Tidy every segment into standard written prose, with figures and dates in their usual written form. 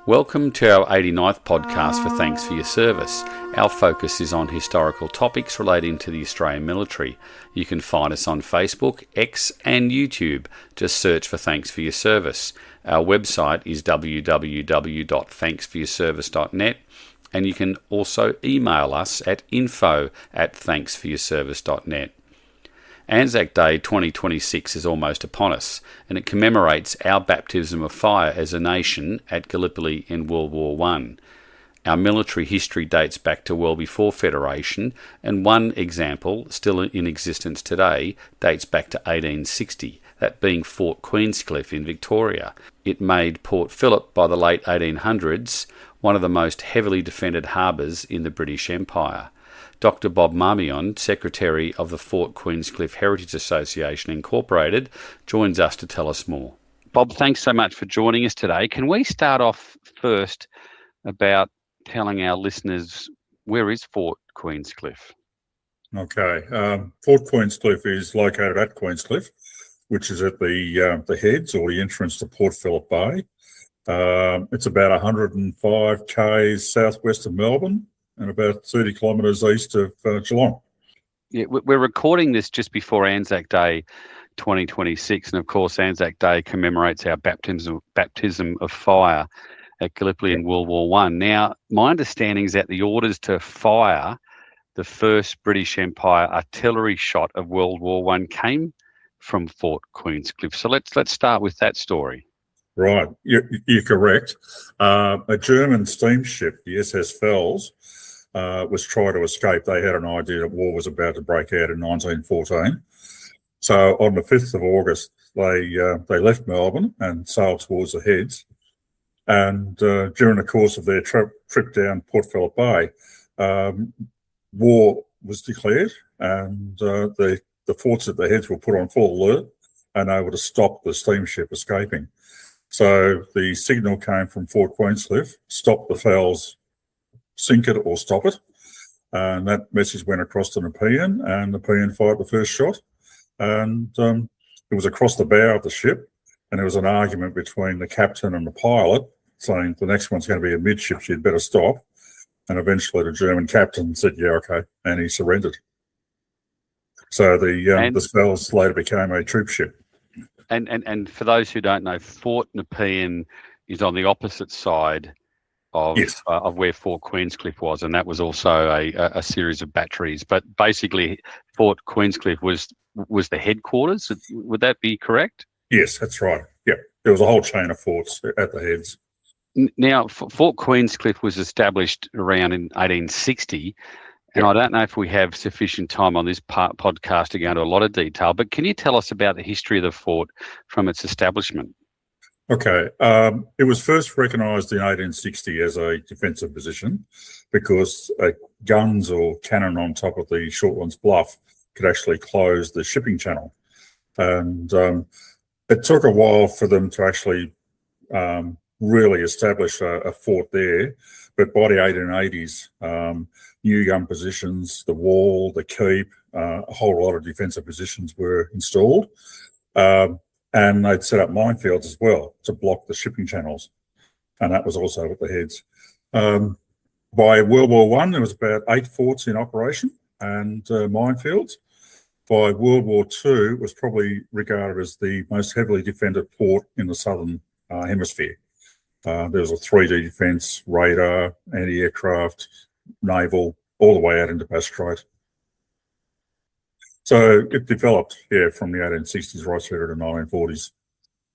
Welcome to our 89th podcast for Thanks for Your Service. Our focus is on historical topics relating to the Australian military. You can find us on Facebook, X and YouTube. Just search for Thanks for Your Service. Our website is www.thanksforyourservice.net, and you can also email us at info@thanksforyourservice.net. Anzac Day 2026 is almost upon us, and it commemorates our baptism of fire as a nation at Gallipoli in World War I. Our military history dates back to well before Federation, and one example, still in existence today, dates back to 1860, that being Fort Queenscliff in Victoria. It made Port Phillip by the late 1800s one of the most heavily defended harbours in the British Empire. Dr. Bob Marmion, Secretary of the Fort Queenscliff Heritage Association Incorporated, joins us to tell us more. Bob, thanks so much for joining us today. Can we start off first about telling our listeners, where is Fort Queenscliff? Okay. Fort Queenscliff is located at Queenscliff, which is at the heads or the entrance to Port Phillip Bay. It's about 105 k's southwest of Melbourne and about 30 kilometres east of Geelong. Yeah, we're recording this just before Anzac Day 2026, and of course Anzac Day commemorates our baptism of fire at Gallipoli in World War I. Now, my understanding is that the orders to fire the first British Empire artillery shot of World War I came from Fort Queenscliff. So let's start with that story. Right, you're correct. A German steamship, the SS Fels, was trying to escape. They had an idea that war was about to break out in 1914. So on the 5th of August, they left Melbourne and sailed towards the heads. And during the course of their trip down Port Phillip Bay, war was declared, and the forts at the heads were put on full alert and able to stop the steamship escaping. So the signal came from Fort Queenscliff: stop the Fels, sink it or stop it. And that message went across to Nepean, and Nepean fired the first shot. And it was across the bow of the ship, and there was an argument between the captain and the pilot, saying the next one's going to be amidships, you'd better stop. And eventually the German captain said, yeah, okay, and he surrendered. So the Fels later became a troop ship. And for those who don't know, Fort Nepean is on the opposite side of where Fort Queenscliff was, and that was also a series of batteries. But basically, Fort Queenscliff was the headquarters. Would that be correct? Yes, that's right. Yeah, there was a whole chain of forts at the heads. Now, Fort Queenscliff was established around in 1860, and I don't know if we have sufficient time on this podcast to go into a lot of detail, but can you tell us about the history of the fort from its establishment? Okay. It was first recognised in 1860 as a defensive position because guns or cannon on top of the Shortlands Bluff could actually close the shipping channel. And it took a while for them to actually really establish a fort there. But by the 1880s, new gun positions, the wall, the keep, a whole lot of defensive positions were installed. And they'd set up minefields as well to block the shipping channels. And that was also at the heads. By World War I, there was about 8 forts in operation and minefields. By World War II, it was probably regarded as the most heavily defended port in the southern hemisphere. There was a 3D defence, radar, anti-aircraft, naval, all the way out into Bass Strait. So it developed, from the 1860s right through to the 1940s.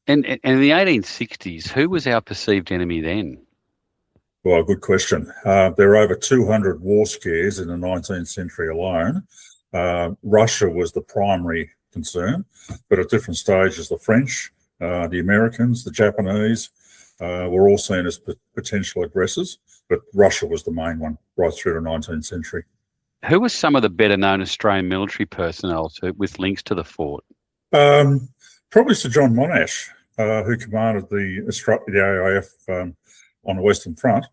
And in the 1860s, who was our perceived enemy then? Well, good question. There were over 200 war scares in the 19th century alone. Russia was the primary concern, but at different stages, the French, the Americans, the Japanese were all seen as potential aggressors, but Russia was the main one right through the 19th century. Who were some of the better-known Australian military personnel with links to the fort? Probably Sir John Monash, who commanded the AIF on the Western Front.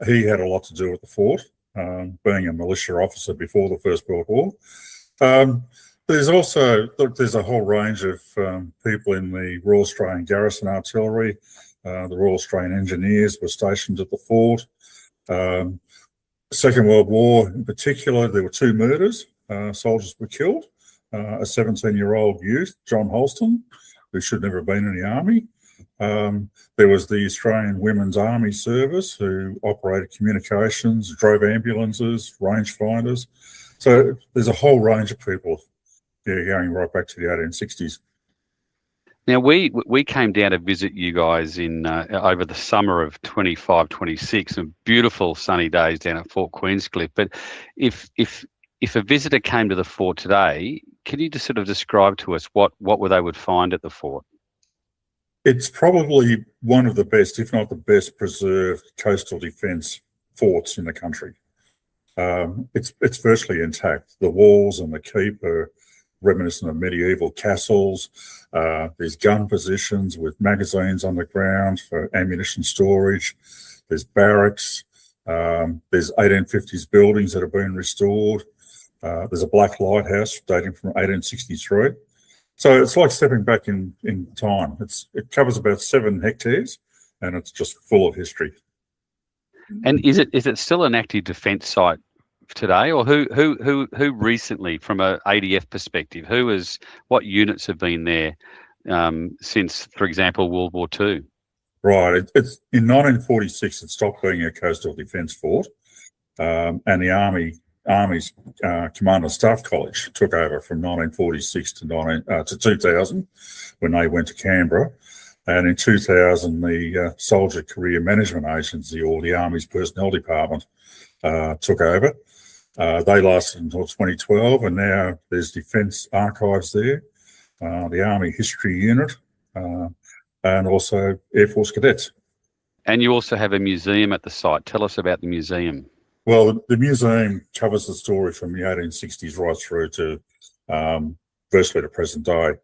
He had a lot to do with the fort, being a militia officer before the First World War. There's a whole range of people in the Royal Australian Garrison Artillery, The Royal Australian Engineers were stationed at the fort. Second World War in particular, there were 2 murders. Soldiers were killed. A 17-year-old youth, John Holston, who should never have been in the army. There was the Australian Women's Army Service, who operated communications, drove ambulances, rangefinders. So there's a whole range of people going right back to the 1860s. Now, we came down to visit you guys in over the summer of 25, 26, some beautiful sunny days down at Fort Queenscliff. But if a visitor came to the fort today, can you just sort of describe to us what they would find at the fort? It's probably one of the best, if not the best, preserved coastal defence forts in the country. It's virtually intact. The walls and the keep are reminiscent of medieval castles. There's gun positions with magazines underground for ammunition storage. There's barracks. There's 1850s buildings that have been restored. There's a black lighthouse dating from 1863. So it's like stepping back in time. It covers about 7 hectares, and it's just full of history. And is it still an active defence site today, or who recently, from a ADF perspective, what units have been there since, for example, World War II? Right. It's in 1946 it stopped being a coastal defence fort, and the Army's Command and Staff College took over from 1946 to 2000, when they went to Canberra. And in 2000, the Soldier Career Management Agency, or the Army's Personnel Department, took over. They lasted until 2012, and now there's Defence Archives there, the Army History Unit, and also Air Force Cadets. And you also have a museum at the site. Tell us about the museum. Well, the museum covers the story from the 1860s right through to virtually the present day.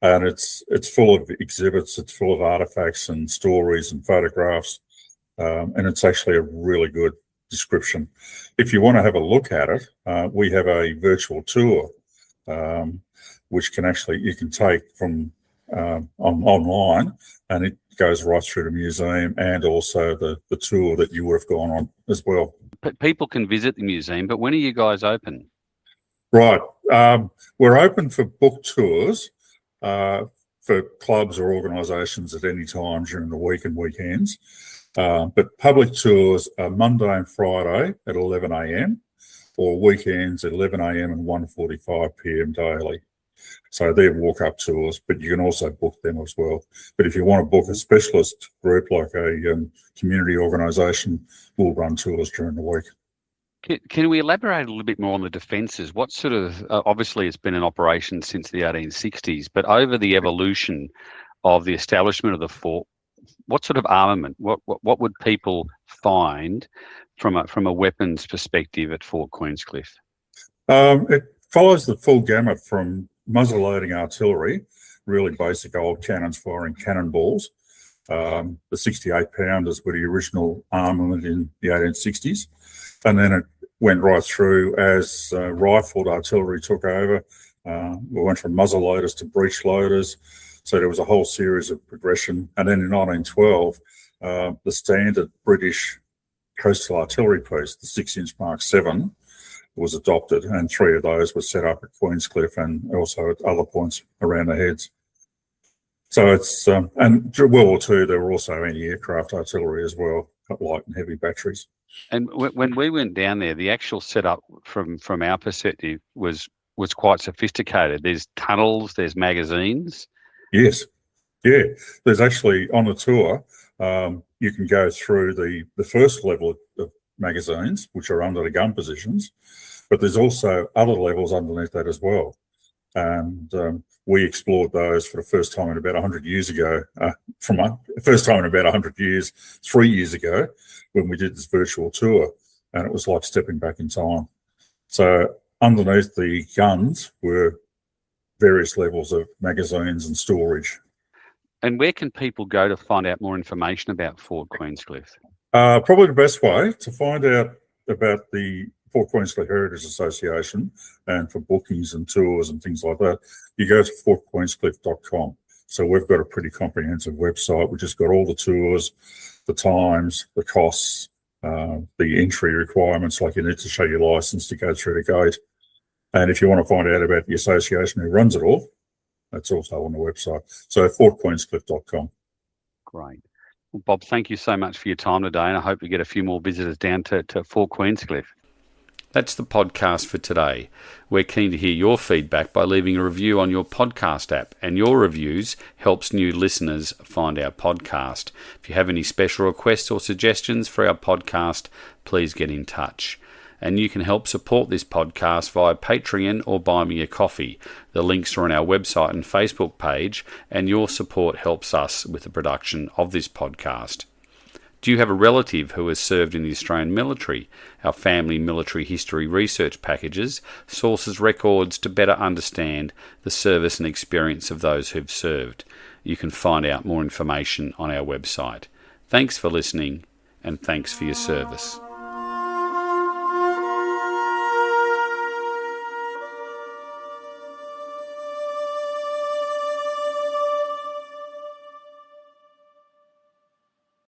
And it's full of exhibits, it's full of artifacts and stories and photographs, and it's actually a really good description. If you want to have a look at it, we have a virtual tour, which you can take from online, and it goes right through the museum and also the tour that you would have gone on as well. People can visit the museum, but when are you guys open? Right. We're open for book tours for clubs or organisations at any time during the week and weekends. But public tours are Monday and Friday at 11 a.m. or weekends at 11 a.m. and 1:45 p.m. daily. So they're walk-up tours, but you can also book them as well. But if you want to book a specialist group like a community organisation, we'll run tours during the week. Can we elaborate a little bit more on the defences? What sort of, obviously it's been in operation since the 1860s, but over the evolution of the establishment of the fort, what sort of armament, what would people find from a weapons perspective at Fort Queenscliff? It follows the full gamut from muzzle-loading artillery, really basic old cannons firing cannonballs. The 68-pounders were the original armament in the 1860s. And then it went right through as rifled artillery took over. We went from muzzle loaders to breech loaders. So there was a whole series of progression. And then in 1912, the standard British coastal artillery piece, the 6-inch Mark 7, was adopted. And 3 of those were set up at Queenscliff and also at other points around the heads. So it's, and during World War II, there were also anti-aircraft artillery as well, light and heavy batteries. And when we went down there, the actual setup from our perspective was quite sophisticated. There's tunnels, there's magazines. Yes, yeah. There's actually, on the tour, you can go through the first level of magazines, which are under the gun positions, but there's also other levels underneath that as well. And we explored those for the first time in about 100 years ago, first time in about 100 years, 3 years ago, when we did this virtual tour, and it was like stepping back in time. So underneath the guns were various levels of magazines and storage. And where can people go to find out more information about Fort Queenscliff? Probably the best way to find out about the Port Queenscliff Heritage Association and for bookings and tours and things like that, you go to fortqueenscliff.com. So we've got a pretty comprehensive website. We've just got all the tours, the times, the costs, the entry requirements, like you need to show your license to go through the gate. And if you want to find out about the association who runs it all, that's also on the website. So fortqueenscliff.com. Great. Well, Bob, thank you so much for your time today, and I hope we get a few more visitors down to Fort Queenscliff. That's the podcast for today. We're keen to hear your feedback by leaving a review on your podcast app, and your reviews helps new listeners find our podcast. If you have any special requests or suggestions for our podcast, please get in touch. And you can help support this podcast via Patreon or Buy Me a Coffee. The links are on our website and Facebook page, and your support helps us with the production of this podcast. Do you have a relative who has served in the Australian military? Our family military history research packages sources records to better understand the service and experience of those who've served. You can find out more information on our website. Thanks for listening, and thanks for your service.